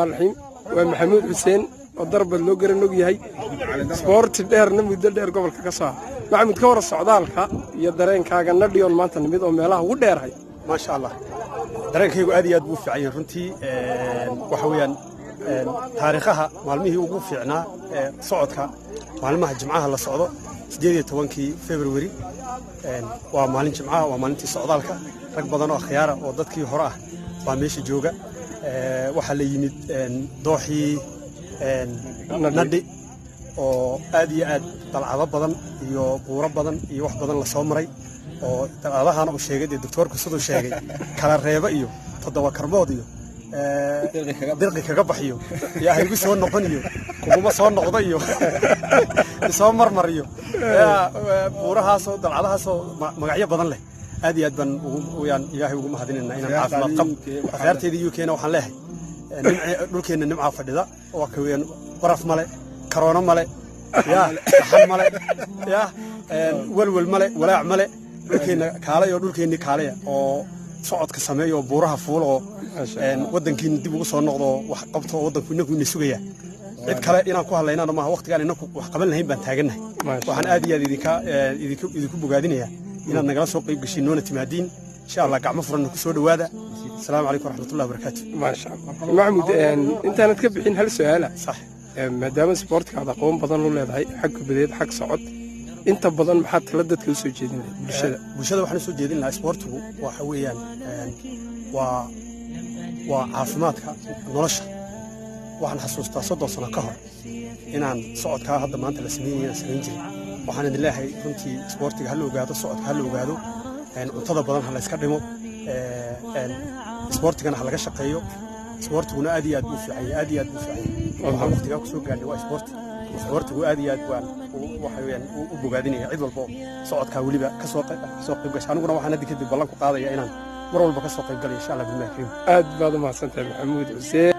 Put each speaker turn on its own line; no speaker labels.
الرحمن الرحيم ومحمود حسين وضرب اللوجر النوجي سبورت دير نمد دير قبل كسا محمود كور السعودالك يدرين كاغا نديون مانتا نمد او meelaha ugu dheerahay
ما شاء الله dareenkaygu aad iyo aad buu fiicay runtii waxa weeyaan taariikhaha maalmihii ugu fiicnaa socodka maalmaha jimcaha la socdo 18 February waa maalin jimcaha waa maalintii socdaalka rag badan oo khiyaara oo dadkii hore ah waa meesha jooga waxa la yimid dooxii nadhi oo aad iyo aad dalcado badan iyo buuro badan iyo wax badan la soo maray oo dalcadahan uu sheegay doctorku sidoo sheegay kala reeba iyo toddoba karmood iyo dirqi kaga baxiyo yaa haygu soo noqoniyo kuma soo noqdo iyo soo marmariyo buurahaas oo dalcadahaas oo magacyo badan leh aad iyo aad ban wayaan ilaahay ugu mahadinayna inaan caafimaad qab afaarteeda UK-na waxaan leeyahay dhulkeena nimca fadhida oo ka weyn baraf male corona male xal male walwal male walaac male dhulkeena kaalay oo dhulkeena kaalay oo socodka sameeyo buuraha fuul oo wadankiina dib ugu soo noqdo wax qabto wadanku inagu ina sugaya cid kale inaan ku hadlaynaa ma waqtigan inagu wax qaban lahayn baan taaganahay waxaan aad iyo aad idinku bogaadinayaa inaad nagala soo qayb gashiin noona timaadiin insha Allah gacmo furan ku soo dhawaada السلام عليكم ورحمة الله وبركاته
ما شاء الله محمود انت انا تكبحين هل سؤال صح ما دام سبورتك هذا قوم بدن ولا هي حق بديد حق صعد انت بدن maxaad kala dadka soo jeedin bulshada
waxaan soo jeedin lahaa sportigu waxa weeyaan waa caafimaadka nolosha waxaan xasuustaa 30 sano ka hor inaan socodka hadda maanta la sameeyay sameyn jiray waxaan idin leeyahay runtii sportiga hal ogaado socodka hal ogaado cuntada badan hal iska dhimo sportigana hal laga shaqeeyo sportiguna aad iyo aad u fiican aad iyo aad u fiican waxaan waqtiga ku soo gaadhay waa sportigu aad iyo aad waxa weeyaan u bogaadinaya cid walba socodka waliba ka soo qayb gashay aniguna waxaan hadda kadib ballan ku qaadaya inaan mar walba ka soo qayb galayo insha Allah billahi
aad baad u mahadsantahay Maxamuud Xuseen